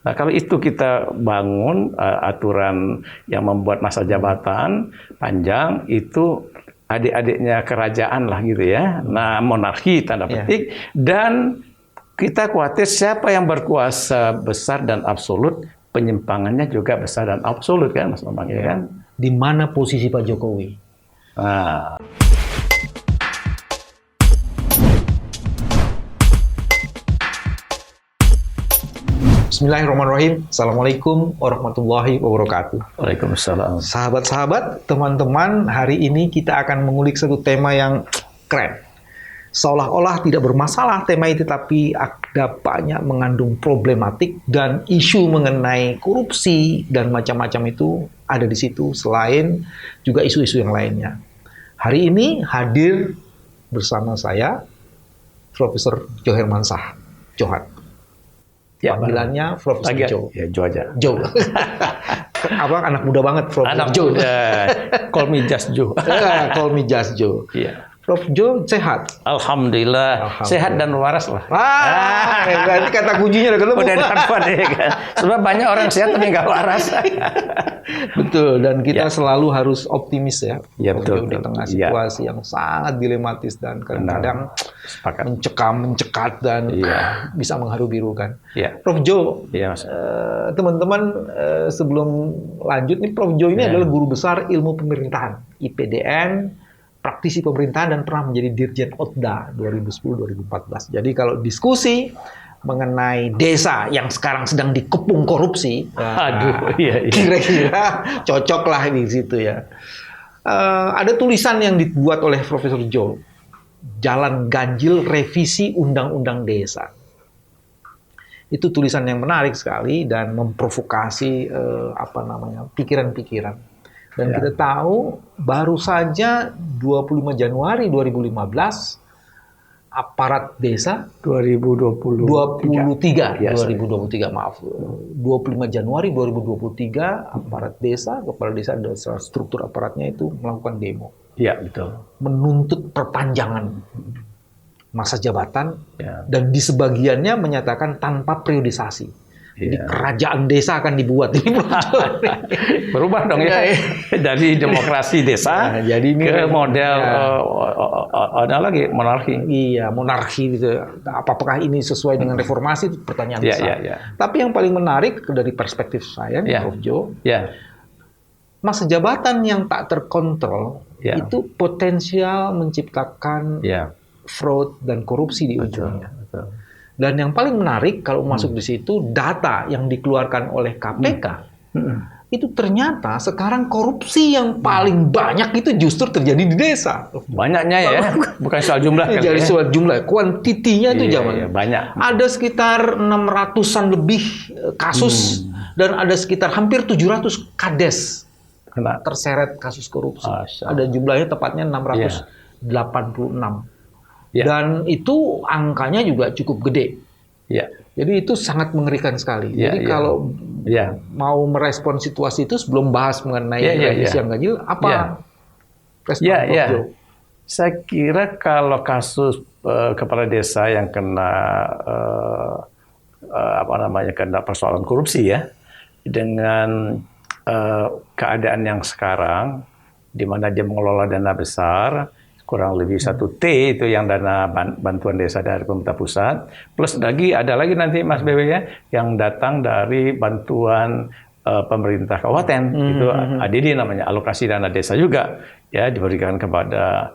Nah, kalau itu kita bangun aturan yang membuat masa jabatan panjang, itu adik-adiknya kerajaan lah gitu ya. Nah, monarki tanda petik. Dan kita khawatir siapa yang berkuasa besar dan absolut, penyimpangannya juga besar dan absolut kan, Mas Bambang ya kan? Di mana posisi Pak Jokowi? Nah. Bismillahirrahmanirrahim. Assalamualaikum warahmatullahi wabarakatuh. Waalaikumsalam. Sahabat-sahabat, teman-teman, hari ini kita akan mengulik satu tema yang keren. Seolah-olah tidak bermasalah tema itu, tapi ada banyak mengandung problematik dan isu mengenai korupsi dan macam-macam itu ada di situ, selain juga isu-isu yang lainnya. Hari ini hadir bersama saya Profesor Jo Hermansyah Johan. Ya, panggilannya Profesor Jo. Ya, Jo aja. Jo. Abang anak muda banget, Prof. Anak Jo. Call me just Jo. Call me just Jo. Iya. Prof. Jo sehat? Alhamdulillah. Sehat dan waras lah. Berarti kata kuncinya udah ketemu. Udah dapat ya kan. Sebab banyak orang sehat tapi nggak waras. Betul, dan kita selalu harus optimis ya. Ya, betul. Di tengah situasi yang sangat dilematis dan kadang-kadang mencekam, mencekat, dan bisa mengharu-birukan. Prof. Jo, teman-teman, sebelum lanjut nih, Prof. Jo ini adalah guru besar ilmu pemerintahan, IPDN, praktisi pemerintahan, dan pernah menjadi Dirjen Otda 2010-2014. Jadi kalau diskusi mengenai desa yang sekarang sedang dikepung korupsi, kira-kira cocok lah di situ ya. Ada tulisan yang dibuat oleh Profesor Jo, Jalan Ganjil Revisi Undang-Undang Desa. Itu tulisan yang menarik sekali dan memprovokasi pikiran-pikiran. Dan kita tahu baru saja 25 Januari 2015 aparat desa 2023 maaf. 25 Januari 2023 aparat desa, kepala desa dan struktur aparatnya itu melakukan demo. Iya, betul. Menuntut perpanjangan masa jabatan dan di sebagiannya menyatakan tanpa periodisasi. Jadi kerajaan desa akan dibuat. Berubah dong ya. Dari demokrasi desa jadi ini ke model ada lagi monarki. Iya, monarki gitu. Apakah ini sesuai dengan reformasi? Itu pertanyaan besar. Tapi yang paling menarik dari perspektif saya, Prof. Jo, masa jabatan yang tak terkontrol itu potensial menciptakan fraud dan korupsi di ujungnya. Betul. Dan yang paling menarik kalau masuk di situ, data yang dikeluarkan oleh KPK itu ternyata sekarang korupsi yang paling banyak itu justru terjadi di desa. Banyaknya ya, bukan soal jumlah. Jadi soal jumlah, kuantitinya itu banyak. Ada sekitar 600-an lebih kasus dan ada sekitar hampir 700 kades terseret kasus korupsi. Ada jumlahnya tepatnya 686. Dan itu angkanya juga cukup gede. Jadi itu sangat mengerikan sekali. Jadi kalau mau merespon situasi itu sebelum bahas mengenai revisi yang ganjil, apa respon Prof. Jo? Saya kira kalau kasus kepala desa yang kena kena persoalan korupsi dengan keadaan yang sekarang, di mana dia mengelola dana besar, kurang lebih 1 T itu yang dana bantuan desa dari pemerintah pusat, plus ada lagi nanti Mas Bebe yang datang dari bantuan pemerintah kabupaten, itu ADD namanya, alokasi dana desa juga diberikan kepada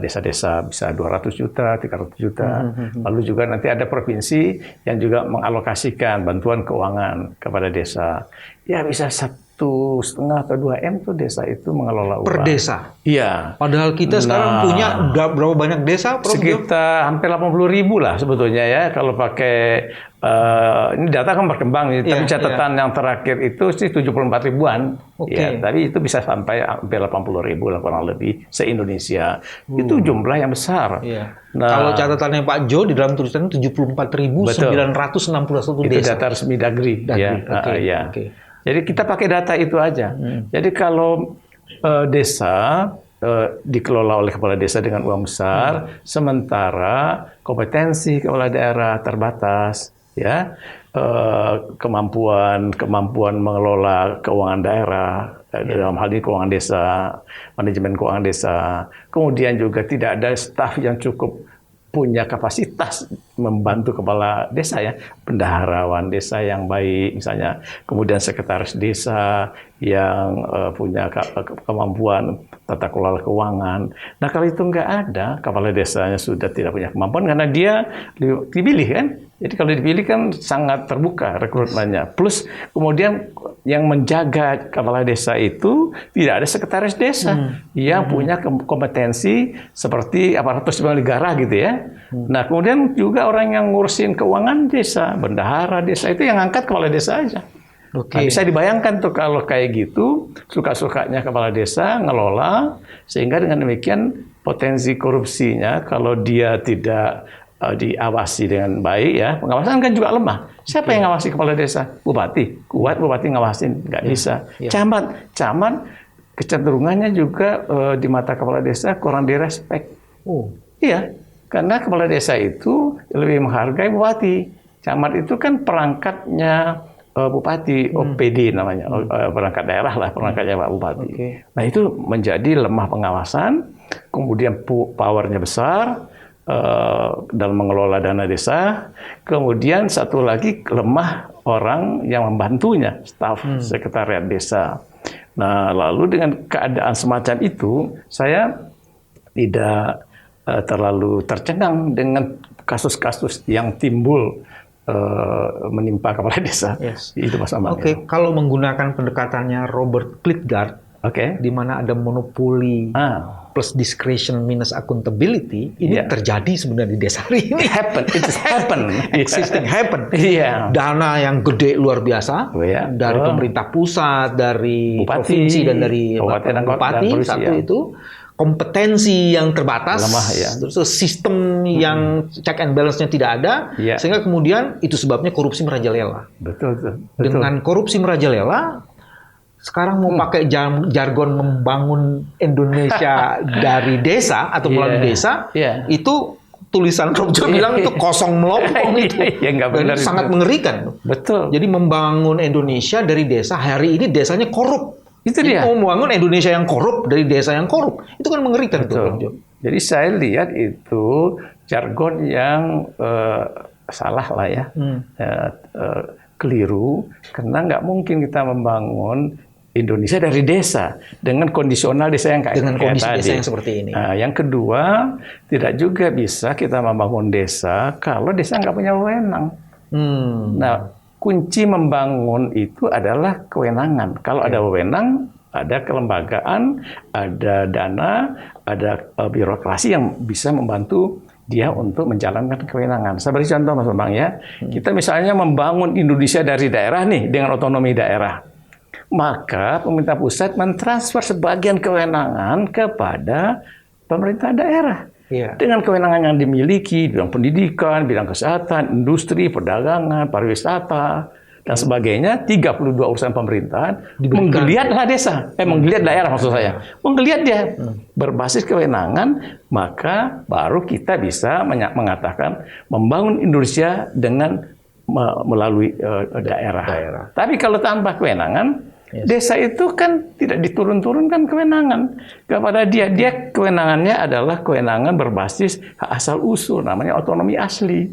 desa-desa, bisa 200 juta, 300 juta. Lalu juga nanti ada provinsi yang juga mengalokasikan bantuan keuangan kepada desa. Ya bisa 1,5 atau 2 M tuh desa itu mengelola uang. Per desa? Iya. Padahal kita sekarang punya berapa banyak desa, Prof? Sekitar hampir 80.000 lah sebetulnya ya. Kalau pakai, ini data kan berkembang, tapi catatan yang terakhir itu sih 74 ribuan. Tapi itu bisa sampai hampir 80.000 lah kurang lebih se-Indonesia. Itu jumlah yang besar. Nah, kalau catatannya Pak Jo di dalam tulisannya 74.961 desa. Itu data resmi Dagri. Jadi kita pakai data itu aja. Jadi kalau desa dikelola oleh kepala desa dengan uang besar, sementara kompetensi kepala daerah terbatas, kemampuan mengelola keuangan daerah, dalam hal ini keuangan desa, manajemen keuangan desa. Kemudian juga tidak ada staf yang cukup punya kapasitas membantu kepala desa ya, bendaharawan desa yang baik misalnya, kemudian sekretaris desa yang punya kemampuan tata kelola keuangan. Nah kalau itu nggak ada, kepala desanya sudah tidak punya kemampuan karena dia dipilih kan. Jadi kalau dipilih kan sangat terbuka rekrutmennya. Plus kemudian yang menjaga kepala desa itu tidak ada sekretaris desa yang punya kompetensi seperti aparatur sipil negara gitu ya. Nah kemudian juga orang yang ngurusin keuangan desa, bendahara desa itu yang angkat kepala desa aja. Nah, bisa dibayangkan tuh kalau kayak gitu suka-sukanya kepala desa ngelola, sehingga dengan demikian potensi korupsinya kalau dia tidak diawasi dengan baik ya, pengawasan kan juga lemah. Siapa yang ngawasi kepala desa? Bupati. Kuat bupati ngawasin, nggak bisa. Camat kecenderungannya juga di mata kepala desa kurang direspek. Iya, karena kepala desa itu lebih menghargai bupati. Camat itu kan perangkatnya bupati, OPD namanya, perangkat daerah lah, perangkatnya Pak Bupati. Nah itu menjadi lemah pengawasan, kemudian powernya besar dalam mengelola dana desa, kemudian satu lagi lemah orang yang membantunya, staf sekretariat desa. Nah lalu dengan keadaan semacam itu, saya tidak terlalu tercengang dengan kasus-kasus yang timbul menimpa kepala desa. Itu Mas Amang. Kalau menggunakan pendekatannya Robert Klitgaard, di mana ada monopoli plus discretion minus accountability, ini terjadi sebenarnya di desa hari ini. Existing happen. Dana yang gede luar biasa dari pemerintah pusat, dari provinsi dan dari bupati satu itu. Kompetensi yang terbatas, terus sistem yang check and balance-nya tidak ada, sehingga kemudian itu sebabnya korupsi merajalela. Betul. Dengan korupsi merajalela, sekarang mau pakai jargon membangun Indonesia dari desa atau melalui desa, itu tulisan Rob Jo bilang itu kosong melompong itu. Dan sangat mengerikan. Betul. Jadi membangun Indonesia dari desa, hari ini desanya korup. Itu dia. Mau membangun Indonesia yang korup dari desa yang korup, itu kan mengerikan. Jadi saya lihat itu jargon yang salah lah ya, keliru, karena nggak mungkin kita membangun Indonesia dari desa dengan kondisional desa yang dengan kondisi tadi. Desa yang seperti ini. Nah, yang kedua, tidak juga bisa kita membangun desa kalau desa nggak punya wewenang. Nah, kunci membangun itu adalah kewenangan. Kalau ada wewenang, ada kelembagaan, ada dana, ada birokrasi yang bisa membantu dia untuk menjalankan kewenangan. Saya beri contoh Mas Bambang ya. Kita misalnya membangun Indonesia dari daerah nih dengan otonomi daerah. Maka pemerintah pusat mentransfer sebagian kewenangan kepada pemerintah daerah. Dengan kewenangan yang dimiliki, bidang pendidikan, bidang kesehatan, industri, perdagangan, pariwisata, dan sebagainya, 32 urusan pemerintahan, menggeliatlah desa, menggeliat daerah maksud saya. Menggeliat dia, berbasis kewenangan, maka baru kita bisa mengatakan membangun Indonesia dengan melalui daerah. Tapi kalau tanpa kewenangan, desa itu kan tidak diturun-turunkan kewenangan kepada dia. Dia kewenangannya adalah kewenangan berbasis hak asal-usul, namanya otonomi asli.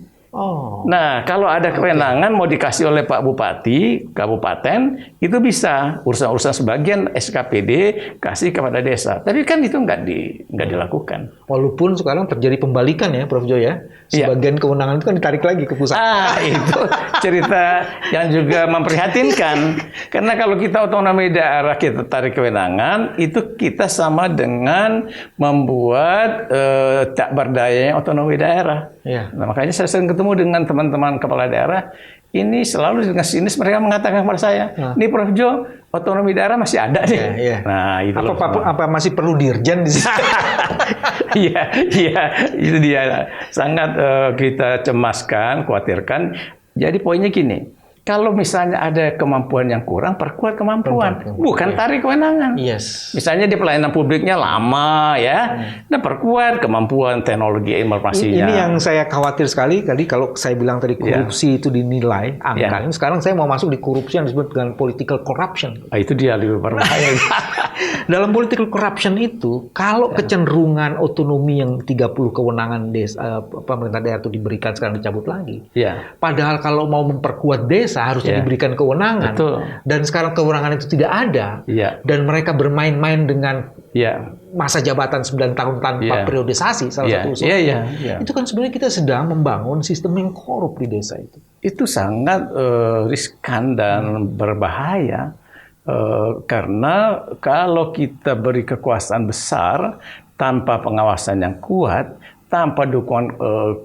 Nah, kalau ada kewenangan mau dikasih oleh Pak Bupati, kabupaten, itu bisa urusan-urusan sebagian SKPD kasih kepada desa. Tapi kan itu nggak dilakukan. Walaupun sekarang terjadi pembalikan ya, Prof. Jo ya. Sebagian kewenangan itu kan ditarik lagi ke pusat. Itu cerita yang juga memprihatinkan. Karena kalau kita otonomi daerah kita tarik kewenangan, itu kita sama dengan membuat tak berdayanya otonomi daerah. Nah, makanya saya sering ketemu dengan teman-teman kepala daerah, ini selalu dengan sinis mereka mengatakan kepada saya, ini Prof. Jo, otonomi daerah masih ada nih. Nah, itu apa masih perlu dirjen di sini? Itu dia sangat kita cemaskan, khawatirkan. Jadi poinnya gini, kalau misalnya ada kemampuan yang kurang, perkuat kemampuan, bukan tarik kewenangan. Yes. Misalnya di pelayanan publiknya lama ya, nah perkuat kemampuan teknologi informasinya. Ini yang saya khawatir sekali. Tadi kalau saya bilang tadi korupsi itu dinilai angka. Sekarang saya mau masuk di korupsi yang disebut dengan political corruption. Itu dia lebih berbahaya. Dalam political corruption itu, kalau kecenderungan otonomi yang 30 kewenangan pemerintah daerah itu diberikan sekarang dicabut lagi. Padahal kalau mau memperkuat desa harusnya diberikan kewenangan. Betul. Dan sekarang kewenangan itu tidak ada. Dan mereka bermain-main dengan masa jabatan 9 tahun tanpa periodisasi salah satu usul. Itu kan sebenarnya kita sedang membangun sistem yang korup di desa itu. Itu sangat riskan dan berbahaya. Karena kalau kita beri kekuasaan besar tanpa pengawasan yang kuat, tanpa dukungan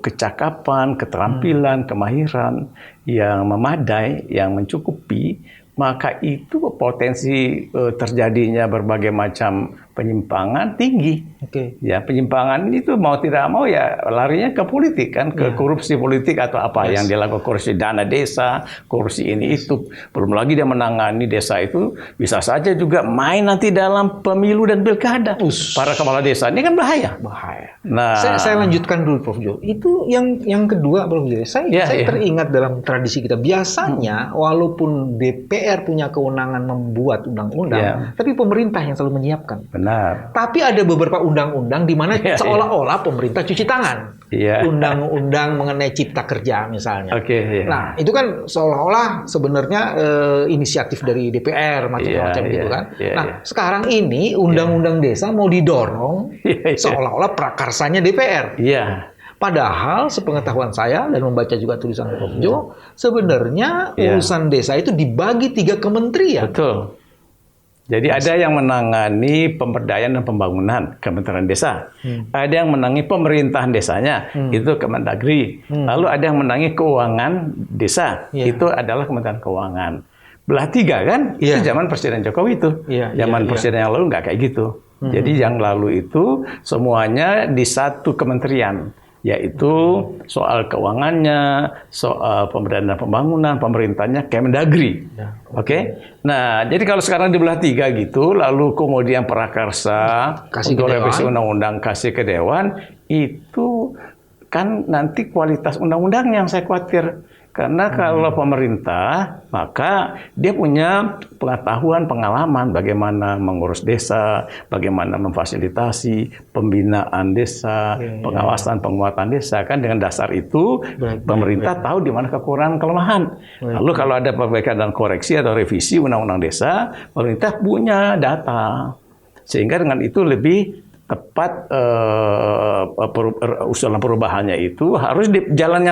kecakapan, keterampilan, kemahiran yang memadai, yang mencukupi, maka itu potensi terjadinya berbagai macam penyimpangan tinggi. Ya, penyimpangan itu mau tidak mau ya larinya ke politik kan, ke korupsi politik atau apa yang dilakukan, korupsi dana desa, korupsi ini itu. Belum lagi dia menangani desa itu bisa saja juga main nanti dalam pemilu dan pilkada. Para kepala desa ini kan bahaya. Nah, saya lanjutkan dulu Prof Jo. Itu yang kedua Prof Jo. Saya teringat dalam tradisi kita biasanya walaupun DPR punya kewenangan membuat undang-undang, tapi pemerintah yang selalu menyiapkan. Benar. Tapi ada beberapa undang-undang di mana seolah-olah pemerintah cuci tangan. Undang-undang mengenai cipta kerja misalnya. Nah, itu kan seolah-olah sebenarnya inisiatif dari DPR macam-macam gitu kan. Nah, sekarang ini undang-undang desa mau didorong seolah-olah prakarsanya DPR. Padahal sepengetahuan saya dan membaca juga tulisan Prof Jo, sebenarnya urusan desa itu dibagi 3 kementerian. Betul. Jadi ada yang menangani pemberdayaan dan pembangunan, Kementerian Desa. Ada yang menangani pemerintahan desanya, itu Kemendagri. Lalu ada yang menangani keuangan desa, itu adalah Kementerian Keuangan. Belah 3 kan, itu zaman Presiden Jokowi itu. Zaman Presiden yang lalu nggak kayak gitu. Jadi yang lalu itu semuanya di satu kementerian. Yaitu soal keuangannya, soal pemberdayaan dan pembangunan, pemerintahnya Kemendagri. Nah, jadi kalau sekarang dibelah 3 gitu, lalu kemudian prakarsa, untuk revisi undang-undang kasih ke Dewan, itu kan nanti kualitas undang-undang yang saya khawatir. Karena kalau pemerintah, maka dia punya pengetahuan, pengalaman bagaimana mengurus desa, bagaimana memfasilitasi pembinaan desa, pengawasan, penguatan desa. Kan dengan dasar itu, pemerintah tahu di mana kekurangan, kelemahan. Lalu kalau ada perbaikan dan koreksi atau revisi undang-undang desa, pemerintah punya data. Sehingga dengan itu lebih tepat usulan perubahannya itu harus di jalan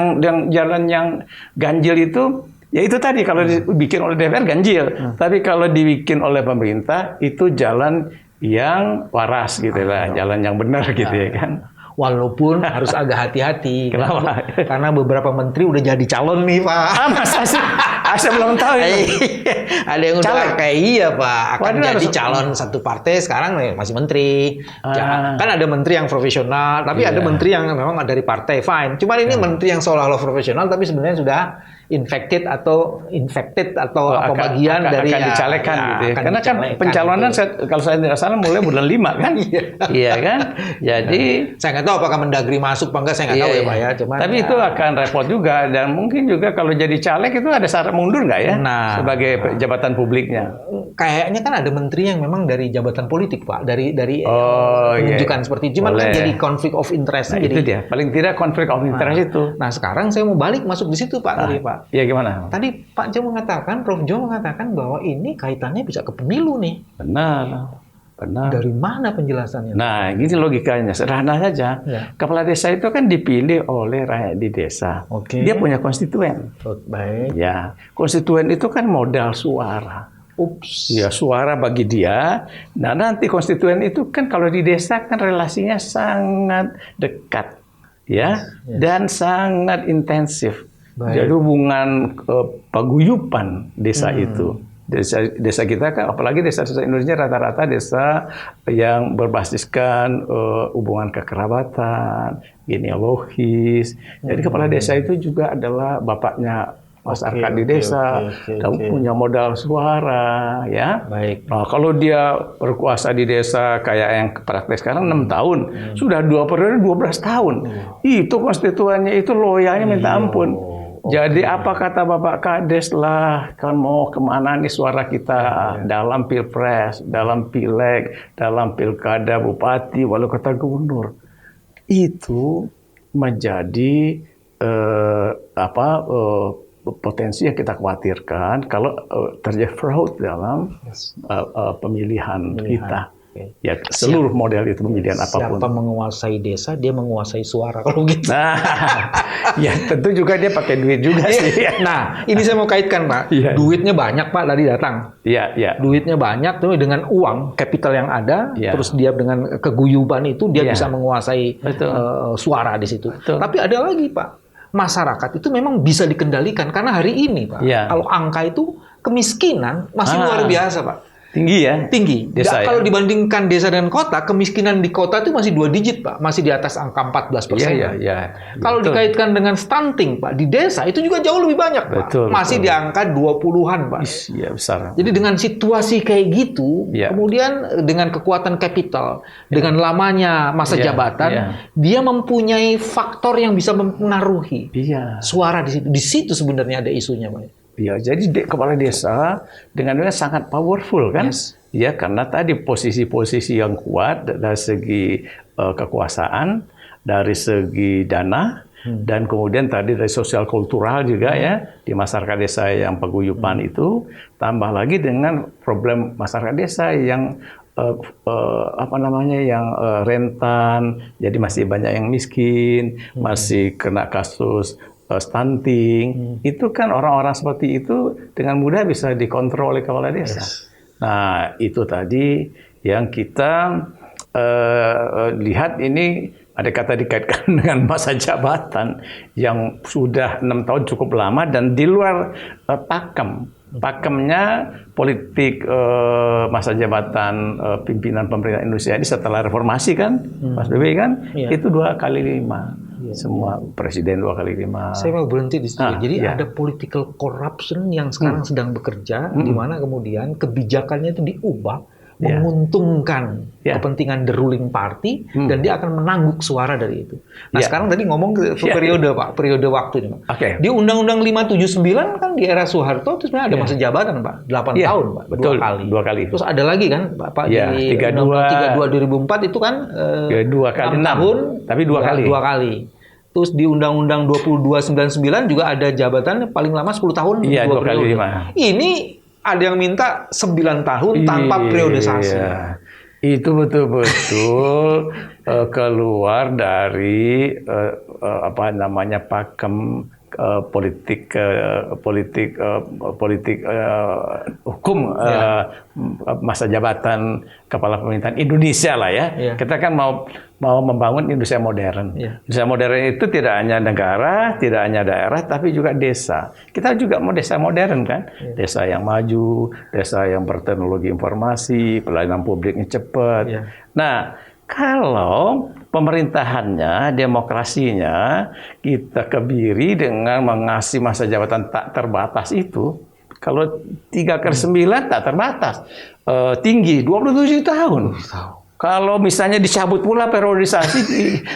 yang ganjil itu, ya itu tadi kalau dibikin oleh DPR ganjil, tapi kalau dibikin oleh pemerintah itu jalan yang waras gitu lah, jalan yang benar gitu ya kan. Walaupun harus agak hati-hati. Kenapa? Karena beberapa menteri udah jadi calon nih Pak. Masa sih? Saya belum tahu itu. Ada yang udah kayak Pak, akan jadi calon satu partai sekarang masih menteri. Kan ada menteri yang profesional, tapi ada menteri yang memang dari partai, fine. Cuma ini menteri yang seolah-olah profesional, tapi sebenarnya sudah infected atau apa bagian dari akan dicalekan gitu ya. Karena kan pencalonan gitu. Kalau saya tidak salah mulai bulan 5 kan. Iya kan? Jadi saya nggak tahu apakah Mendagri masuk apa enggak, saya nggak tahu ya Pak ya. Cuman tapi itu akan repot juga, dan mungkin juga kalau jadi caleg itu ada syarat mundur nggak ya sebagai jabatan publiknya. Kayaknya kan ada menteri yang memang dari jabatan politik Pak, dari penunjukan seperti itu. Cuman kan jadi konflik of interest. Nah, jadi, itu dia. Paling tidak konflik of interest itu. Nah sekarang saya mau balik masuk di situ Pak tadi Pak. Iya gimana? Tadi Pak Jo mengatakan, Prof Jo mengatakan bahwa ini kaitannya bisa ke pemilu nih. Benar. Dari mana penjelasannya? Nah, gini logikanya, sederhana saja. Kepala desa itu kan dipilih oleh rakyat di desa. Dia punya konstituen. Baik. Ya, konstituen itu kan modal suara. Ya, suara bagi dia. Nah, nanti konstituen itu kan kalau di desa kan relasinya sangat dekat, ya, dan sangat intensif. Jadi hubungan paguyuban desa itu. Desa kita kan, apalagi desa-desa Indonesia rata-rata desa yang berbasiskan hubungan kekerabatan, genealogis. Jadi kepala desa itu juga adalah bapaknya masyarakat di desa, dan punya modal suara, ya. Baik. Nah, kalau dia berkuasa di desa kayak yang praktek sekarang 6 tahun, sudah 2 periode 12 tahun. Itu konstituennya itu loyalnya minta ampun. Jadi apa kata Bapak Kades lah, kan mau kemana nih suara kita dalam pilpres, dalam pileg, dalam pilkada bupati, wali kota, gubernur. Itu menjadi potensi yang kita khawatirkan kalau terjadi fraud dalam pemilihan kita. Ya, seluruh model itu pemilihan apapun. Siapa menguasai desa, dia menguasai suara kalau gitu. Nah, ya tentu juga dia pakai duit juga sih. Nah, ini saya mau kaitkan, Pak. Duitnya banyak, Pak, dari datang. Iya. Duitnya banyak, tuh dengan uang, capital yang ada, terus dia dengan keguyuban itu dia bisa menguasai suara di situ. Tapi ada lagi, Pak. Masyarakat itu memang bisa dikendalikan karena hari ini, Pak. Kalau angka itu kemiskinan masih luar biasa, Pak. Tinggi ya? Tinggi. Kalau dibandingkan desa dan kota, kemiskinan di kota itu masih 2 digit, Pak. Masih di atas angka 14%. Iya. Kalau dikaitkan dengan stunting, Pak, di desa itu juga jauh lebih banyak, Pak. Masih di angka 20-an, Pak. Iya, besar. Jadi dengan situasi kayak gitu, kemudian dengan kekuatan kapital, dengan lamanya masa jabatan, dia mempunyai faktor yang bisa mempengaruhi suara di situ. Di situ sebenarnya ada isunya, Pak. Ya, jadi kepala desa dengan sangat powerful kan? Ya, karena tadi posisi-posisi yang kuat dari segi kekuasaan, dari segi dana, dan kemudian tadi dari sosial kultural juga ya di masyarakat desa yang paguyuban itu, tambah lagi dengan problem masyarakat desa yang yang rentan, jadi masih banyak yang miskin, masih kena kasus stunting, itu kan orang-orang seperti itu dengan mudah bisa dikontrol oleh kepala desa. Nah, itu tadi yang kita lihat ini ada kata dikaitkan dengan masa jabatan yang sudah 6 tahun cukup lama dan di luar pakem. Pakemnya politik masa jabatan pimpinan pemerintah Indonesia ini setelah reformasi kan, Mas BB kan, itu 2 kali 5. Semua presiden 2 kali 5. Saya mau berhenti di situ. Jadi ada political corruption yang sekarang sedang bekerja, di mana kemudian kebijakannya itu diubah, menguntungkan kepentingan the ruling party, dan dia akan menangguk suara dari itu. Nah, sekarang tadi ngomong ke periode, Pak, periode waktu ini, Pak. Di Undang-Undang 579 kan di era Soeharto itu sebenarnya ada masa jabatan, Pak, 8 tahun, Pak, betul, 2 kali. Terus ada lagi kan, Pak, di 32 2004 itu kan 2 kali 6 tahun, tapi 2 kali. 2 kali. Terus di Undang-Undang 2299 juga ada jabatan paling lama 10 tahun. Iya, 2 kali 5. Ini ada yang minta 9 tahun tanpa periodisasi. Itu betul-betul keluar dari pakem politik hukum masa jabatan kepala pemerintahan Indonesia lah ya. Kita kan mau membangun Indonesia modern. Indonesia modern itu tidak hanya negara, tidak hanya daerah, tapi juga desa. Kita juga mau desa modern kan, desa yang maju, desa yang berteknologi informasi, pelayanan publiknya cepat. Nah, kalau pemerintahannya, demokrasinya kita kebiri dengan mengasih masa jabatan tak terbatas itu, kalau 3/9 tak terbatas, tinggi 27 tahun. Kalau misalnya dicabut pula periodisasi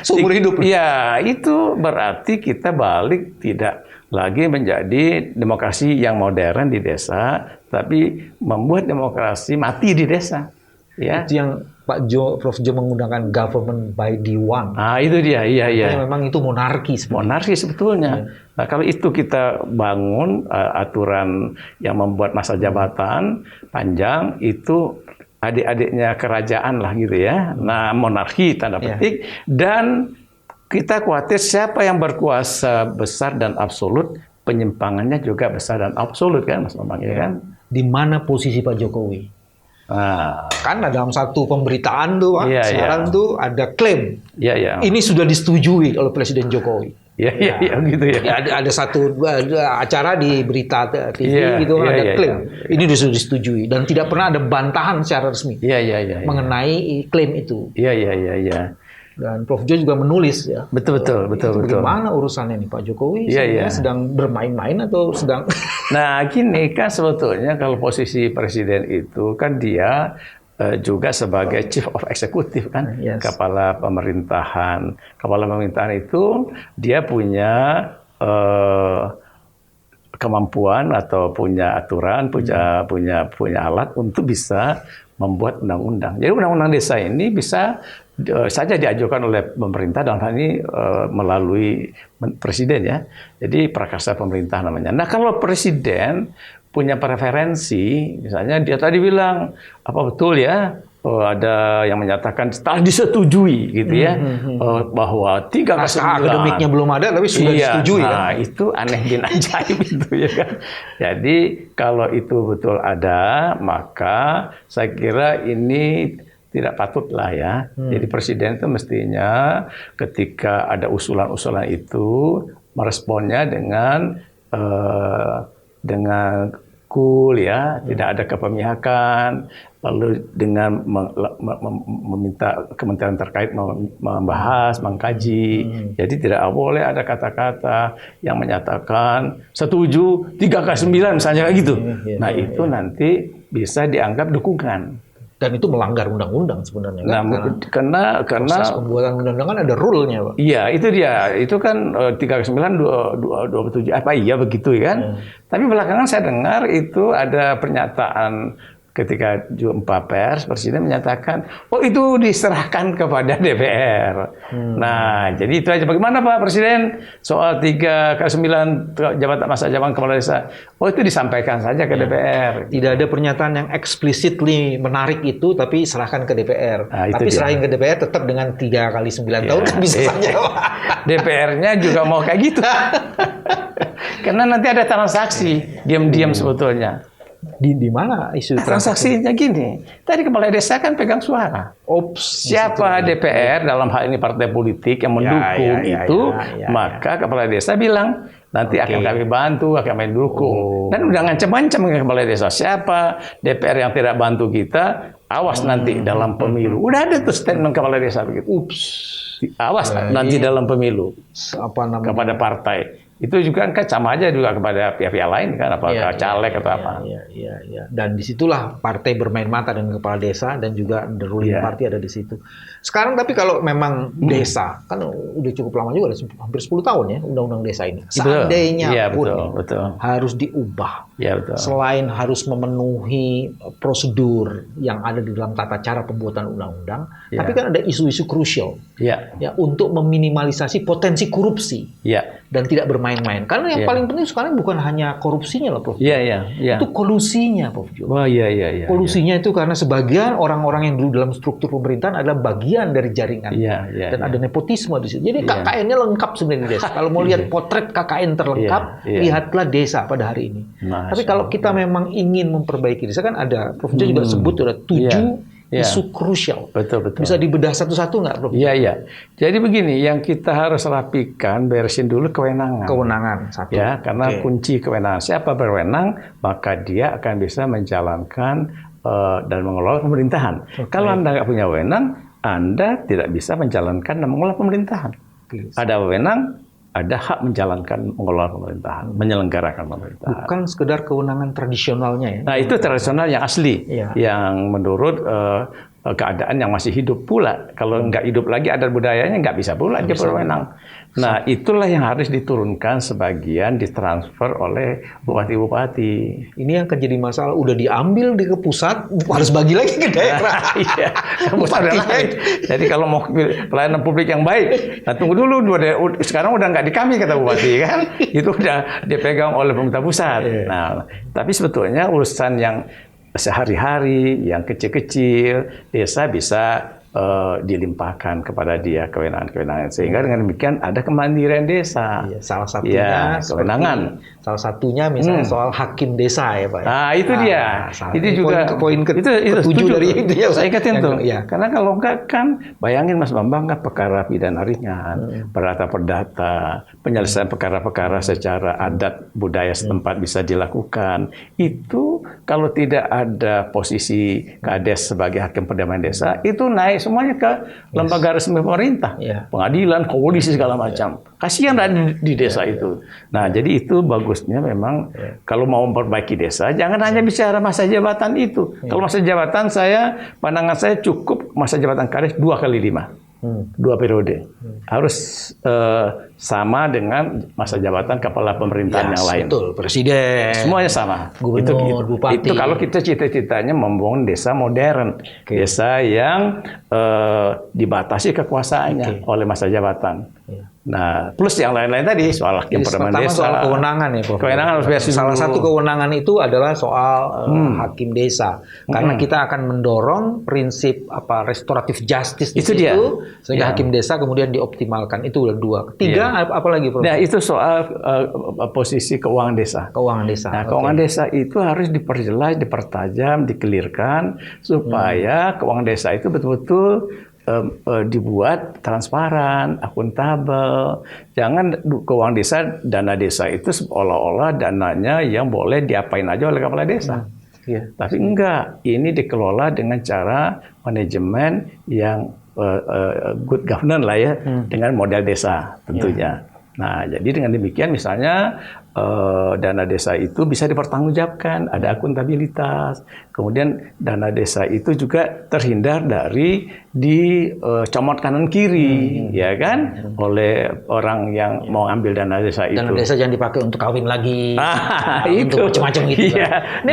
seumur hidup, ya itu berarti kita balik tidak lagi menjadi demokrasi yang modern di desa, tapi membuat demokrasi mati di desa. Ya. Itu yang Pak Jo, Prof Jo menggunakan government by Dewan. Ah, itu dia, iya. Memang itu monarki sebetulnya. Monarki sebetulnya. Nah, kalau itu kita bangun aturan yang membuat masa jabatan panjang, itu adik-adiknya kerajaan lah gitu ya. Nah, monarki tanda petik. Dan kita khawatir siapa yang berkuasa besar dan absolut, penyimpangannya juga besar dan absolut kan, Mas Bambang ya kan? Di mana posisi Pak Jokowi? Nah, kan dalam satu pemberitaan tuh, Pak, sekarang tuh ada klaim. Ini sudah disetujui oleh Presiden Jokowi. Iya gitu ya. Ada satu acara di berita TV gitu ada klaim. Ini sudah disetujui dan tidak pernah ada bantahan secara resmi. Iya. Mengenai klaim itu. Iya. Dan Prof. Jo juga menulis ya. Betul. Bagaimana urusannya nih Pak Jokowi? Sedang bermain-main atau sedang? Nah, gini kan sebetulnya kalau posisi presiden itu kan dia juga sebagai chief of executive kan, kepala pemerintahan. Kepala pemerintahan itu dia punya kemampuan atau punya aturan, punya alat untuk bisa membuat undang-undang. Jadi undang-undang desa ini bisa saja diajukan oleh pemerintah, dalam hal ini melalui presiden ya. Jadi prakarsa pemerintah namanya. Nah, kalau presiden punya preferensi, misalnya dia tadi bilang apa betul ya, ada yang menyatakan setelah disetujui gitu ya, bahwa 3/9 akademiknya belum ada tapi sudah disetujui. Nah, itu aneh bin ajaib itu ya kan. Jadi kalau itu betul ada, maka saya kira ini tidak patut lah ya. Jadi presiden itu mestinya ketika ada usulan-usulan itu meresponnya dengan cool ya, tidak ada kepemihakan, lalu dengan meminta kementerian terkait membahas, mengkaji. Jadi tidak boleh ada kata-kata yang menyatakan setuju 3/9 misalnya kayak gitu. Nah, itu nanti bisa dianggap dukungan. Dan itu melanggar undang-undang sebenarnya kan? Karena proses pembuatan undang-undang kan ada rule-nya, Pak. Iya, itu dia. Itu kan 3/9 27 apa iya begitu kan? Tapi belakangan saya dengar itu ada pernyataan ketika jumpa pers, presiden menyatakan, oh itu diserahkan kepada DPR. Nah, jadi itu aja. Bagaimana Pak Presiden soal 3/9 jabatan masa jabatan kepala desa? Oh itu disampaikan saja ke DPR. Tidak ada pernyataan yang explicitly menarik itu, tapi serahkan ke DPR. Tapi serahin ke DPR tetap dengan 3/9 tahun kan bisa saja. DPR-nya juga mau kayak gitu. Karena nanti ada transaksi, diam-diam sebetulnya. Di mana isu transaksinya gini? Tadi kepala desa kan pegang suara. Siapa DPR dalam hal ini partai politik yang mendukung maka kepala desa bilang nanti akan kami bantu, akan kami dukung. Dan udah ngancam-ngancam ke kepala desa. Siapa DPR yang tidak bantu kita, awas nanti dalam pemilu. Udah ada tuh statement kepala desa begitu. Awas nanti dalam pemilu. Kepada partai. Itu juga kan sama aja juga kepada pihak-pihak lain kan, apakah caleg atau apa. Iya. Dan disitulah partai bermain mata dengan kepala desa dan juga the ruling party ada di situ. Sekarang tapi kalau memang desa, kan udah cukup lama juga, hampir 10 tahun ya undang-undang desa ini. Seandainya pun harus diubah. Selain harus memenuhi prosedur yang ada di dalam tata cara pembuatan undang-undang, tapi kan ada isu-isu krusial ya, untuk meminimalisasi potensi korupsi dan tidak bermain-main. Karena yang paling penting sekarang bukan hanya korupsinya loh, Prof. Itu kolusinya, Prof. Kolusinya itu karena sebagian orang-orang yang dulu dalam struktur pemerintahan adalah bagian dari jaringan. Dan ada nepotisme di situ. Jadi KKN-nya lengkap sebenarnya di desa. Kalau mau lihat potret KKN terlengkap, lihatlah desa pada hari ini. Tapi kalau kita memang ingin memperbaiki desa, kan ada, Prof. juga sebut ada 7 isu krusial. Betul. Bisa dibedah satu-satu nggak, Prof? Iya. Jadi begini, yang kita harus rapikan, beresin dulu kewenangan. Kewenangan, satu. Ya, karena kunci kewenangan. Siapa berwenang, maka dia akan bisa menjalankan dan mengelola pemerintahan. Kalau Anda nggak punya wewenang, Anda tidak bisa menjalankan dan mengelola pemerintahan. Ada wewenang, ada hak menjalankan, mengelola pemerintahan, menyelenggarakan pemerintahan. Bukan sekedar kewenangan tradisionalnya ya. Nah, itu tradisional yang asli, yang menurut keadaan yang masih hidup pula. Kalau nggak hidup lagi adat budayanya nggak bisa pula dia berwenang. Nah, itulah yang harus diturunkan sebagian, ditransfer oleh bupati-bupati. Ini yang jadi masalah, udah diambil di ke pusat, harus bagi lagi ke daerah. Pusat udah lain. Jadi kalau mau pelayanan publik yang baik, nah tunggu dulu, sekarang udah nggak di kami kata bupati kan, itu udah dipegang oleh pemerintah pusat. Nah, tapi sebetulnya urusan yang sehari-hari, yang kecil-kecil, desa bisa dilimpahkan kepada dia kewenangan-kewenangan, sehingga dengan demikian ada kemandirian desa. Salah satunya kewenangan. Salah satunya misalnya soal hakim desa ya Pak. Nah itu dia. Itu juga poin ketujuh dari itu ya. Saya ingatin tuh. Karena kalau enggak kan, bayangin Mas Bambang kan perkara pidana ringan, perdata, penyelesaian perkara-perkara secara adat budaya setempat bisa dilakukan. Itu kalau tidak ada posisi Kades sebagai hakim perdamaian desa, itu naik semuanya ke lembaga resmi pemerintah, pengadilan, polisi segala macam. Kasihan di desa itu. Nah, jadi itu bagusnya memang kalau mau memperbaiki desa, jangan hanya bicara masa jabatan itu. Kalau masa jabatan pandangan saya cukup masa jabatan Kades 2x5. 2 periode. Harus sama dengan masa jabatan kepala pemerintahan yang lain. Betul, presiden. Semuanya sama. Gubernur, bupati. Itu kalau kita cita-citanya membangun desa modern. Desa yang dibatasi kekuasaannya oleh masa jabatan. Nah, plus yang lain-lain tadi soal hakim permanent desa. Soal kewenangan ya, Prof. Kewenangan harus biasa. Salah satu kewenangan itu adalah soal hakim desa. Karena kita akan mendorong prinsip restoratif justice di situ, sehingga hakim desa kemudian dioptimalkan. Itu dua. Ketiga apa lagi, Prof? Nah, itu soal posisi keuangan desa. Keuangan desa. Nah, keuangan desa itu harus diperjelas, dipertajam, dikelirkan supaya keuangan desa itu betul-betul dibuat transparan, akuntabel. Jangan keuangan desa, dana desa itu seolah-olah dananya yang boleh diapain aja oleh kepala desa. Tapi enggak, ini dikelola dengan cara manajemen yang good governance lah ya, dengan model desa tentunya. Nah, jadi dengan demikian misalnya dana desa itu bisa dipertanggungjawabkan, ada akuntabilitas. Kemudian dana desa itu juga terhindar dari dicomot kanan kiri, ya kan, oleh orang yang mau ambil dana desa itu. Dana desa jangan dipakai untuk kawin lagi, untuk macam-macam gitu. Ini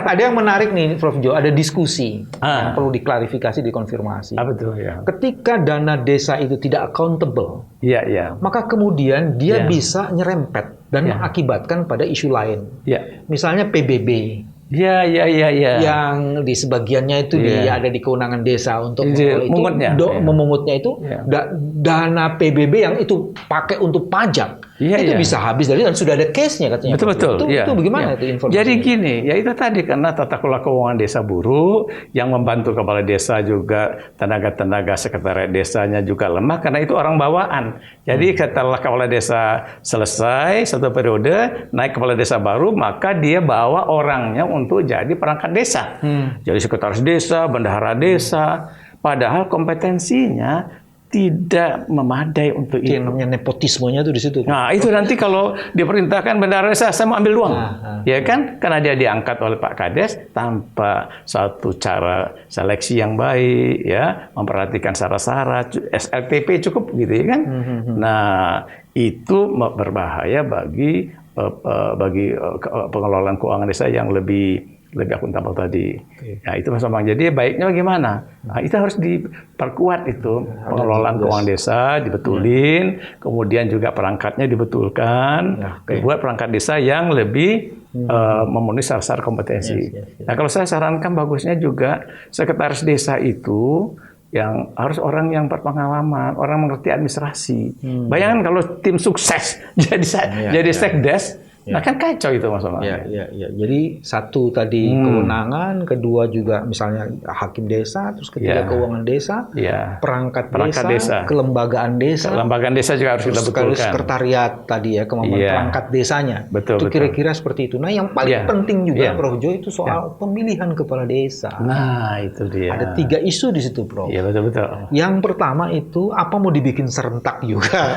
ada yang menarik nih, Prof Jo, ada diskusi yang perlu diklarifikasi, dikonfirmasi. Betul ya. Ketika dana desa itu tidak accountable, maka kemudian dia bisa nyerempet dan mengakibatkan pada isu lain. Misalnya PBB. Yang di sebagiannya itu ada di kewenangan desa untuk memungutnya itu dana PBB yang itu pakai untuk pajak. Itu bisa habis dan sudah ada case-nya katanya. Betul. Itu bagaimana itu informasinya? Jadi gini, ya itu tadi karena tata kelola keuangan desa buruk, yang membantu kepala desa juga tenaga-tenaga sekretariat desanya juga lemah karena itu orang bawaan. Jadi setelah kepala desa selesai satu periode, naik kepala desa baru, maka dia bawa orangnya untuk jadi perangkat desa. Jadi sekretaris desa, bendahara desa, padahal kompetensinya tidak memadai untuk itu. Yang namanya nepotismenya itu di situ. Nah, itu nanti kalau diperintahkan bendahara desa, saya mau ambil uang. Ya kan? Karena dia diangkat oleh Pak Kades tanpa satu cara seleksi yang baik, ya, memperhatikan syarat-syarat, SLTP cukup gitu ya kan. Nah, itu berbahaya bagi pengelolaan keuangan desa yang lebih akuntabel tadi. Nah, itu Mas Bambang. Jadi baiknya bagaimana? Nah, itu harus diperkuat itu pengelolaan keuangan desa, dibetulin, kemudian juga perangkatnya dibetulkan, dibuat perangkat desa yang lebih memenuhi syarat kompetensi. Nah, kalau saya sarankan bagusnya juga sekretaris desa itu yang harus orang yang berpengalaman, orang mengerti administrasi. Bayangkan kalau tim sukses jadi sekdes. Nah, kan kacau itu Mas Bambang. Jadi satu tadi kewenangan, kedua juga misalnya hakim desa, terus ketiga keuangan desa, perangkat desa, kelembagaan desa. Kelembagaan desa juga harus kita betulkan. Sekretariat tadi ya, kemampuan perangkat desanya. Itu kira-kira seperti itu. Nah, yang paling penting juga Prof Jo itu soal pemilihan kepala desa. Nah, itu dia. Ada 3 isu di situ, Prof. Iya, betul. Yang pertama itu apa mau dibikin serentak juga.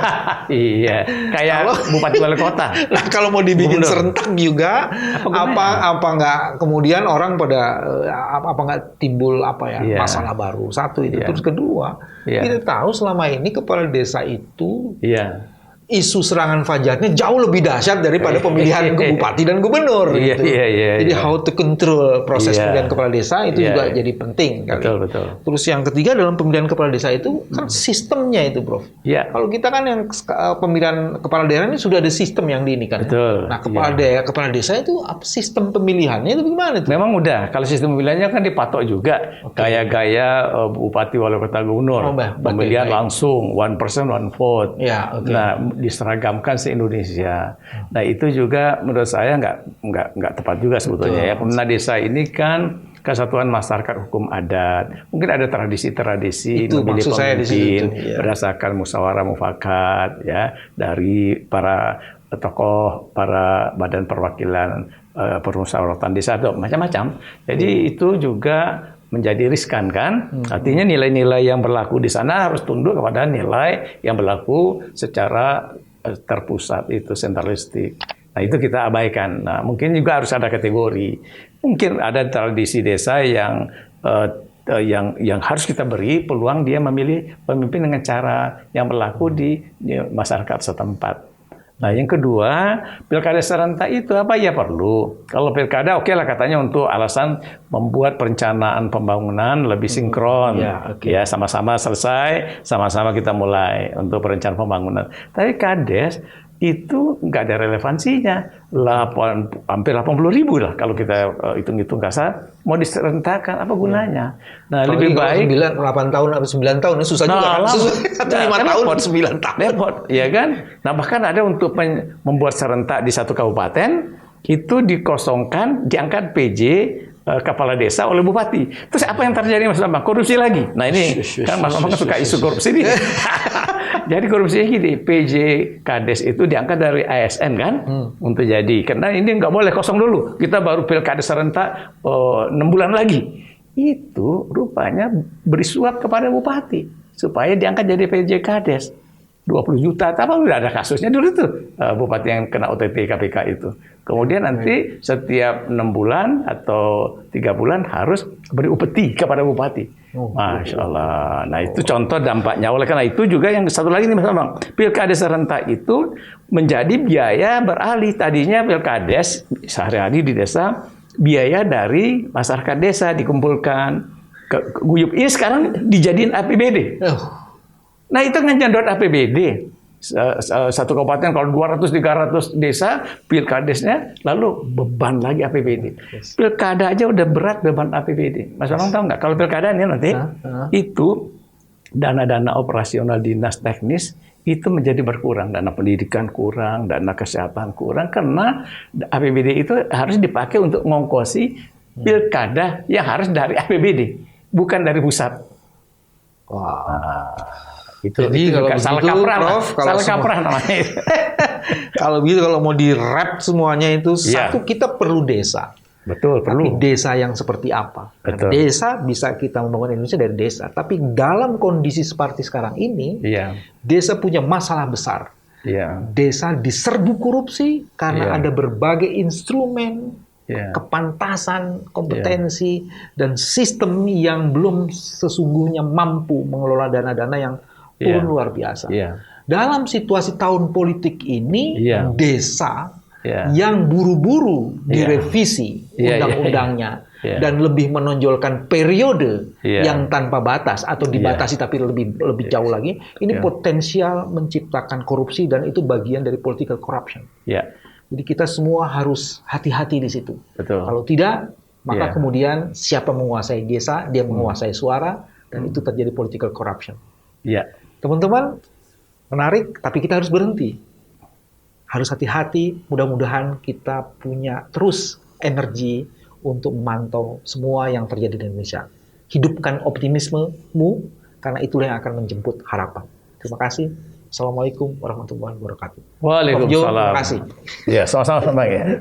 Kayak bupati wali kota. Nah, kalau mau dibikin serentak juga, apa nggak kemudian orang pada apa nggak timbul masalah baru. Satu itu. Terus kedua, kita tahu selama ini kepala desa itu isu serangan fajarnya jauh lebih dahsyat daripada pemilihan ke bupati dan gubernur. Jadi how to control proses pemilihan kepala desa itu juga jadi penting. Betul. Terus yang ketiga dalam pemilihan kepala desa itu kan sistemnya itu, Prof. Kalau kita kan yang pemilihan kepala daerah ini sudah ada sistem yang diinikan. Betul. Nah, kepala desa itu sistem pemilihannya itu gimana itu? Memang udah. Kalau sistem pemilihannya kan dipatok juga. Gaya-gaya bupati, wali kota, gubernur. Pemilihan langsung, 1% 1 vote. Nah, diseragamkan se-Indonesia. Nah, itu juga menurut saya nggak tepat juga sebetulnya. Pemerintah desa ini kan kesatuan masyarakat hukum adat. Mungkin ada tradisi-tradisi memilih pemimpin berdasarkan musyawarah mufakat ya dari para tokoh, para badan perwakilan permusyawaratan desa atau macam-macam. Jadi itu juga menjadi riskan kan. Artinya nilai-nilai yang berlaku di sana harus tunduk kepada nilai yang berlaku secara terpusat, itu sentralistik. Nah, itu kita abaikan. Nah, mungkin juga harus ada kategori. Mungkin ada tradisi desa yang harus kita beri peluang dia memilih pemimpin dengan cara yang berlaku di masyarakat setempat. Nah, yang kedua, pilkada serentak itu apa ya perlu. Kalau pilkada oke lah katanya untuk alasan membuat perencanaan pembangunan lebih sinkron. Ya, sama-sama selesai, sama-sama kita mulai untuk perencanaan pembangunan. Tapi Kades itu nggak ada relevansinya. Hampir 80.000 lah kalau kita hitung-hitung kasar. Mau diserentakkan apa gunanya? Nah, lebih baik 8 tahun atau 9 tahun susah juga kan. 5 tahun, 9 tahun. Repot, ya kan? Nah, bahkan ada untuk membuat serentak di satu kabupaten itu dikosongkan, diangkat PJ kepala desa oleh bupati. Terus apa yang terjadi Mas Bambang? Korupsi lagi. Nah, ini kan Mas Bambang suka isu korupsi nih. Jadi korupsinya gini, PJ Kades itu diangkat dari ASN kan untuk jadi. Karena ini nggak boleh kosong dulu. Kita baru pilkada serentak 6 bulan lagi. Itu rupanya beri suap kepada bupati supaya diangkat jadi PJ Kades. 20 juta, apa udah ada kasusnya dulu tuh bupati yang kena OTT KPK itu. Kemudian nanti setiap 6 bulan atau 3 bulan harus beri upeti kepada bupati. Masya Allah. Nah, itu contoh dampaknya. Oleh karena itu juga yang satu lagi nih Mas Bambang, pilkada serentak itu menjadi biaya beralih. Tadinya pilkades sehari-hari di desa biaya dari masyarakat desa dikumpulkan ke guyup. Ini sekarang dijadiin APBD. Nah, itu nyedot APBD. Satu kabupaten kalau 200-300 desa, pilkadesnya lalu beban lagi APBD. Pilkada aja udah berat beban APBD. Mas Bambang tahu nggak? Kalau pilkada ini nanti, itu dana-dana operasional dinas teknis itu menjadi berkurang. Dana pendidikan kurang, dana kesehatan kurang, karena APBD itu harus dipakai untuk mengongkosi pilkada yang harus dari APBD, bukan dari pusat. Jadi kalau salah begitu, kaprah, Prof, salah kaprah namanya. Kalau begitu, kalau mau di-wrap semuanya itu, satu, kita perlu desa. Betul, perlu. Tapi desa yang seperti apa? Desa bisa kita membangun Indonesia dari desa. Tapi dalam kondisi seperti sekarang ini, desa punya masalah besar. Desa diserbu korupsi karena ada berbagai instrumen, kepantasan, kompetensi, dan sistem yang belum sesungguhnya mampu mengelola dana-dana yang turun luar biasa. Dalam situasi tahun politik ini, desa yang buru-buru direvisi undang-undangnya dan lebih menonjolkan periode yang tanpa batas atau dibatasi tapi lebih jauh lagi, ini potensial menciptakan korupsi dan itu bagian dari political corruption. Jadi kita semua harus hati-hati di situ. Kalau tidak, maka kemudian siapa menguasai desa, dia menguasai suara, dan itu terjadi political corruption. Teman-teman, menarik, tapi kita harus berhenti. Harus hati-hati, mudah-mudahan kita punya terus energi untuk memantau semua yang terjadi di Indonesia. Hidupkan optimismemu, karena itulah yang akan menjemput harapan. Terima kasih. Assalamualaikum warahmatullahi wabarakatuh. Waalaikumsalam. Terima kasih. Ya, sama-sama ya.